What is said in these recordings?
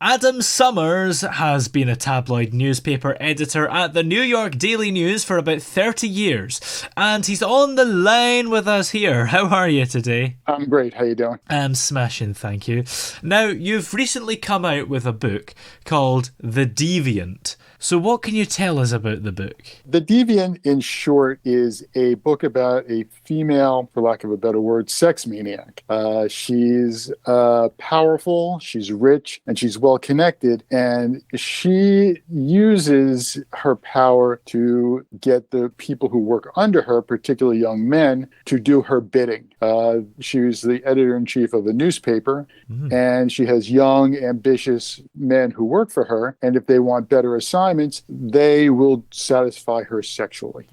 Adam Sommers has been a tabloid newspaper editor at the New York Daily News for about 30 years, and he's on the line with us here. How are you today? I'm great. How you doing? I'm smashing, thank you. Now, you've recently come out with a book called The Deviant. So what can you tell us about the book? The Deviant, in short, is a book about a female, for lack of a better word, sex maniac. She's powerful, she's rich, and she's well connected. And she uses her power to get the people who work under her, particularly young men, to do her bidding. She was the editor-in-chief of a newspaper, and she has young, ambitious men who work for her. And if they want better assignments, they will satisfy her sexually.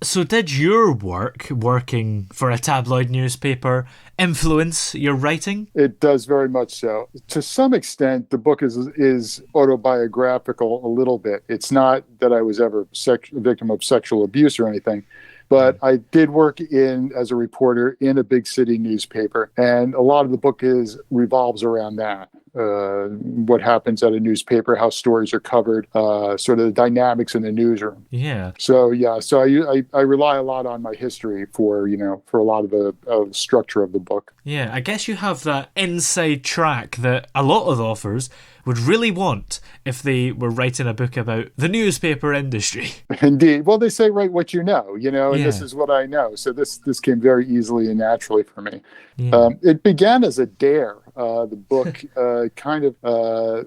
So did your working for a tabloid newspaper, influence your writing? It does very much so. To some extent, the book is autobiographical a little bit. It's not that I was ever a victim of sexual abuse or anything. But I did work as a reporter in a big city newspaper, and a lot of the book revolves around that. What happens at a newspaper, how stories are covered, sort of the dynamics in the newsroom. Yeah. So I rely a lot on my history for a lot of the structure of the book. Yeah, I guess you have that inside track that a lot of authors would really want if they were writing a book about the newspaper industry. Indeed. Well, they say write what you know, and Yeah. this is what I know. So this came very easily and naturally for me. Yeah. It began as a dare. The book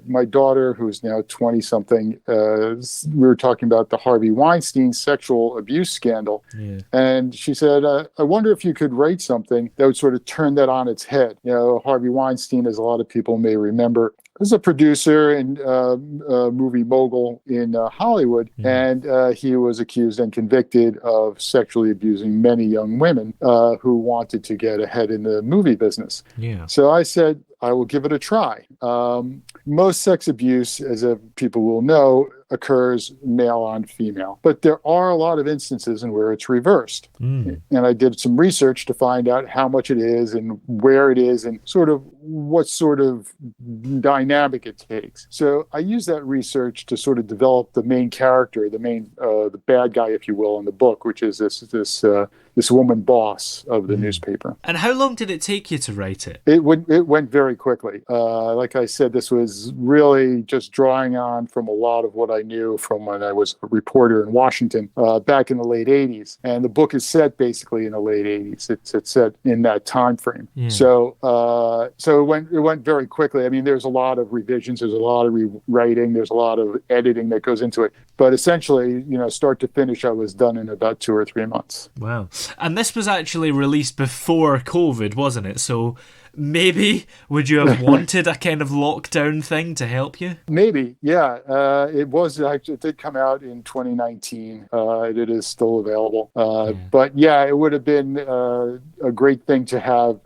my daughter, who's now 20-something, we were talking about the Harvey Weinstein sexual abuse scandal. Yeah. And she said, I wonder if you could write something that would sort of turn that on its head. Harvey Weinstein, as a lot of people may remember, was a producer and movie mogul in Hollywood, and he was accused and convicted of sexually abusing many young women who wanted to get ahead in the movie business. Yeah. So I said, I will give it a try. Most sex abuse, as people will know, occurs male on female. But there are a lot of instances in where it's reversed. And I did some research to find out how much it is and where it is and sort of what sort of dynamic it takes. So I use that research to sort of develop the main character, the bad guy, if you will, in the book, which is this woman boss of the newspaper. And how long did it take you to write it? It went very quickly. Like I said, this was really just drawing on from a lot of what I knew from when I was a reporter in Washington back in the late 80s. And the book is set basically in the late 80s. It's set in that time frame. Yeah. So it went very quickly. I mean, there's a lot of revisions, there's a lot of rewriting, there's a lot of editing that goes into it. But essentially, start to finish, I was done in about 2 or 3 months. Wow. And this was actually released before COVID, wasn't it? So maybe would you have wanted a kind of lockdown thing to help you? Maybe, yeah. It did come out in 2019. It is still available. But yeah, it would have been a great thing to have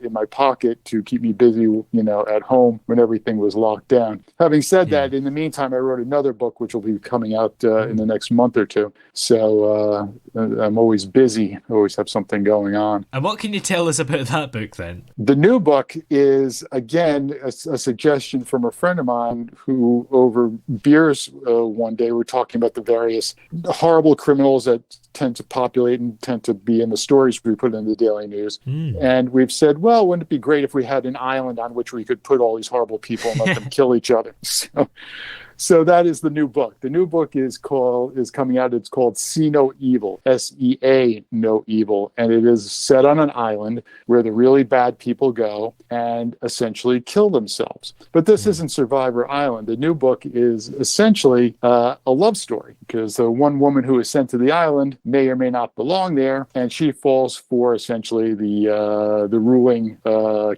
in my pocket to keep me busy, at home when everything was locked down. Having said that, in the meantime, I wrote another book which will be coming out in the next month or two. So I'm always busy. I always have something going on. And what can you tell us about that book then? The new book is, again, a suggestion from a friend of mine who, over beers one day, were talking about the various horrible criminals that tend to populate and tend to be in the stories we put in the Daily News. And we've said, well, wouldn't it be great if we had an island on which we could put all these horrible people and let them kill each other? So that is the new book. The new book is coming out. It's called See No Evil, SEA No Evil. And it is set on an island where the really bad people go and essentially kill themselves. But this isn't Survivor Island. The new book is essentially a love story, because the one woman who is sent to the island may or may not belong there. And she falls for essentially the ruling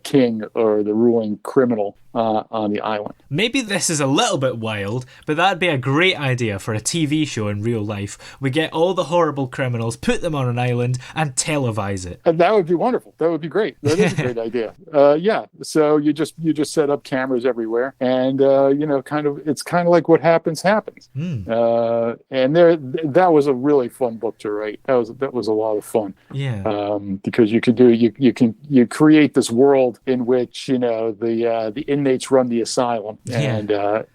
king or the ruling criminal on the island. Maybe this is a little bit wild, detailed, but that'd be a great idea for a TV show in real life. We get all the horrible criminals, put them on an island, and televise it. And that would be wonderful. That would be great. That is a great idea. Yeah. So you just set up cameras everywhere, and it's kind of like what happens. And that was a really fun book to write. That was a lot of fun. Yeah. Because you create this world in which the inmates run the asylum, and that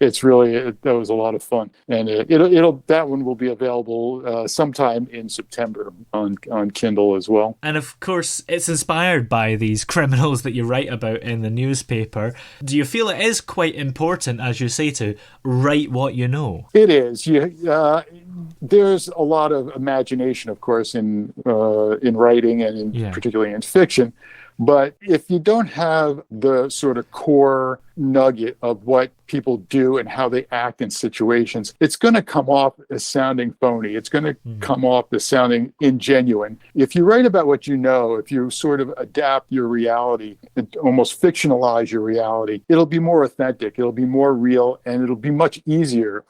was a lot of fun. And that one will be available sometime in September on Kindle as well. And of course, it's inspired by these criminals that you write about in the newspaper. Do you feel it is quite important, as you say, to write what you know? It is. There's a lot of imagination, of course, in writing and particularly in fiction. But if you don't have the sort of core nugget of what people do and how they act in situations, it's going to come off as sounding phony. It's going to come off as sounding ingenuine. If you write about what you know, if you sort of adapt your reality and almost fictionalize your reality, it'll be more authentic, it'll be more real, and it'll be much easier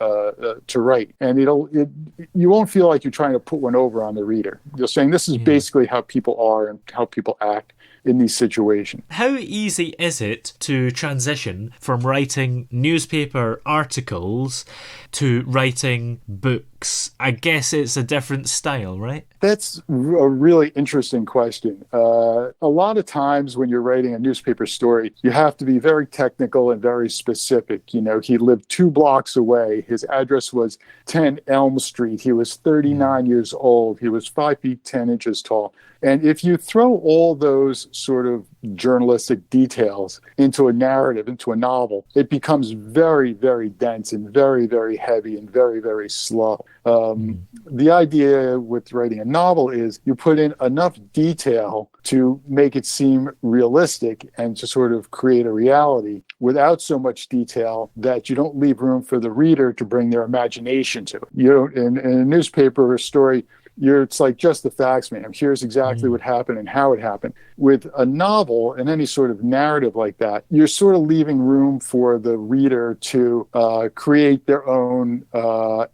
to write. And you won't feel like you're trying to put one over on the reader. You're saying this is basically how people are and how people act in these situations. How easy is it to transition from writing newspaper articles to writing books? I guess it's a different style, right? That's a really interesting question. A lot of times when you're writing a newspaper story, you have to be very technical and very specific. He lived 2 blocks away. His address was 10 Elm Street. He was 39 years old. He was 5 feet 10 inches tall. And if you throw all those sort of journalistic details into a narrative, into a novel, it becomes very, very dense and very, very heavy and very, very slow. The idea with writing a novel is you put in enough detail to make it seem realistic and to sort of create a reality without so much detail that you don't leave room for the reader to bring their imagination to it. In a newspaper story, it's like just the facts, man. Here's exactly what happened and how it happened. With a novel and any sort of narrative like that, you're sort of leaving room for the reader to create their own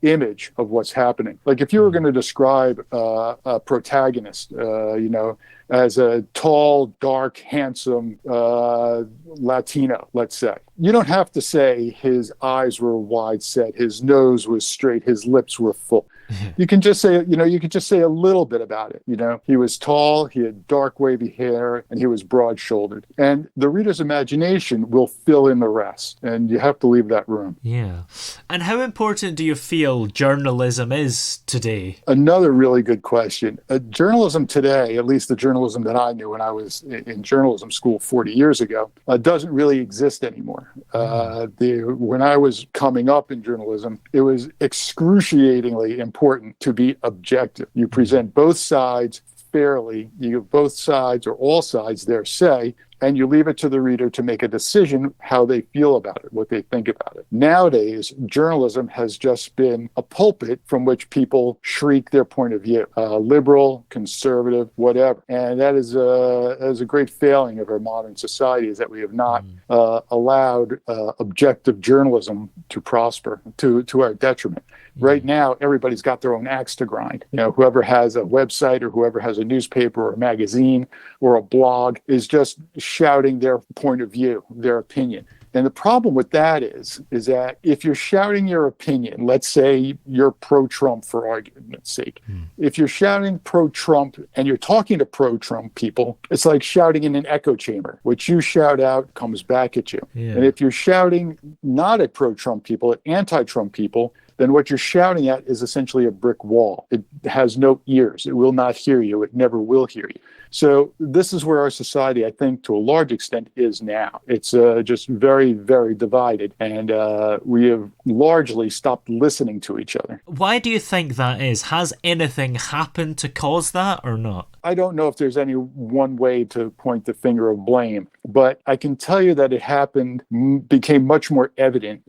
image of what's happening. Like if you were going to describe a protagonist, as a tall, dark, handsome Latino, let's say. You don't have to say his eyes were wide set, his nose was straight, his lips were full. You can just say, a little bit about it. He was tall, he had dark, wavy hair, and he was broad-shouldered. And the reader's imagination will fill in the rest, and you have to leave that room. Yeah. And how important do you feel journalism is today? Another really good question. Journalism today, at least the journalism that I knew when I was in journalism school 40 years ago, doesn't really exist anymore. When I was coming up in journalism, it was excruciatingly important to be objective. You present both sides fairly. You give both sides or all sides their say, and you leave it to the reader to make a decision how they feel about it, what they think about it. Nowadays, journalism has just been a pulpit from which people shriek their point of view, liberal, conservative, whatever. And that is a great failing of our modern society, is that we have not allowed objective journalism to prosper to our detriment. Right now, everybody's got their own axe to grind. Whoever has a website or whoever has a newspaper or a magazine or a blog is just shouting their point of view, their opinion. And the problem with that is that if you're shouting your opinion, let's say you're pro-Trump for argument's sake. If you're shouting pro-Trump and you're talking to pro-Trump people, it's like shouting in an echo chamber. What you shout out comes back at you. Yeah. And if you're shouting not at pro-Trump people, at anti-Trump people, then what you're shouting at is essentially a brick wall. It has no ears. It will not hear you. It never will hear you. So this is where our society, I think, to a large extent, is now. It's just very, very divided, and we have largely stopped listening to each other. Why do you think that is? Has anything happened to cause that or not? I don't know if there's any one way to point the finger of blame, but I can tell you that it became much more evident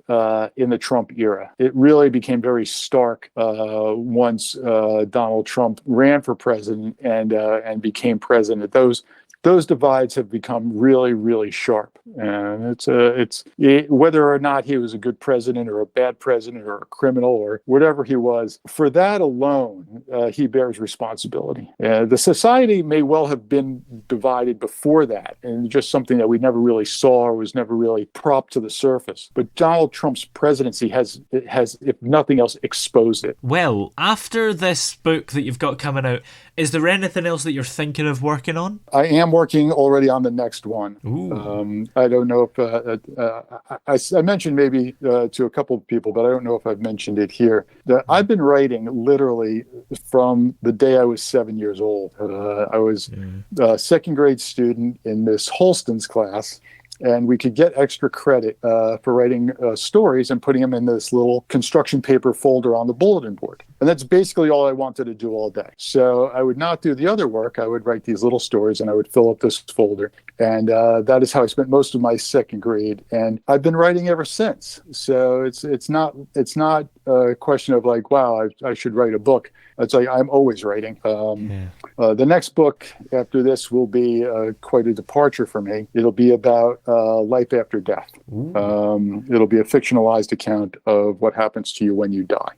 in the Trump era. It really became very stark once Donald Trump ran for president and became president. Those those divides have become really, really sharp. And whether or not he was a good president or a bad president or a criminal or whatever he was, for that alone, he bears responsibility. The society may well have been divided before that, and just something that we never really saw or was never really propped to the surface. But Donald Trump's presidency has, if nothing else, exposed it. Well, after this book that you've got coming out, is there anything else that you're thinking of working on? I am working already on the next one. I don't know if I mentioned maybe to a couple of people, but I don't know if I've mentioned it here. I've been writing literally from the day I was 7 years old. I was a second grade student in Miss Holston's class. And we could get extra credit for writing stories and putting them in this little construction paper folder on the bulletin board. And that's basically all I wanted to do all day. So I would not do the other work. I would write these little stories and I would fill up this folder. And that is how I spent most of my second grade. And I've been writing ever since. So it's not a question of like, wow, I should write a book. It's like I'm always writing. The next book after this will be quite a departure for me. It'll be about life after death. It'll be a fictionalized account of what happens to you when you die.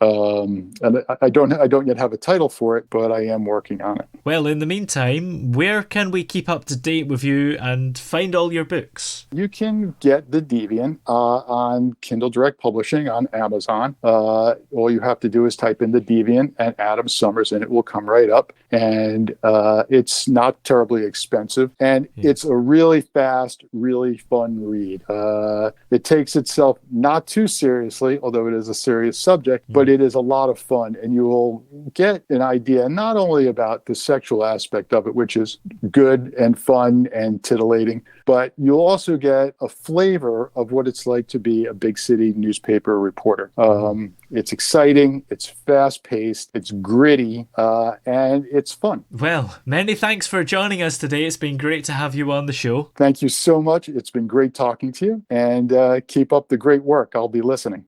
And I don't yet have a title for it, but I am working on it. Well, in the meantime, where can we keep up to date with you and find all your books? You can get The Deviant on Kindle Direct Publishing on Amazon. All you have to do is type in The Deviant and Adam Sommers, and it will come right up. And it's not terribly expensive. And it's a really fast, really fun read. It takes itself not too seriously, although it is a serious subject, but it is a lot of fun. And you will get an idea not only about the sexual aspect of it, which is good and fun and titillating, but you'll also get a flavor of what it's like to be a big city newspaper reporter. It's exciting, it's fast-paced, it's gritty, and it's fun. Well, many thanks for joining us today. It's been great to have you on the show. Thank you so much. It's been great talking to you, and keep up the great work. I'll be listening.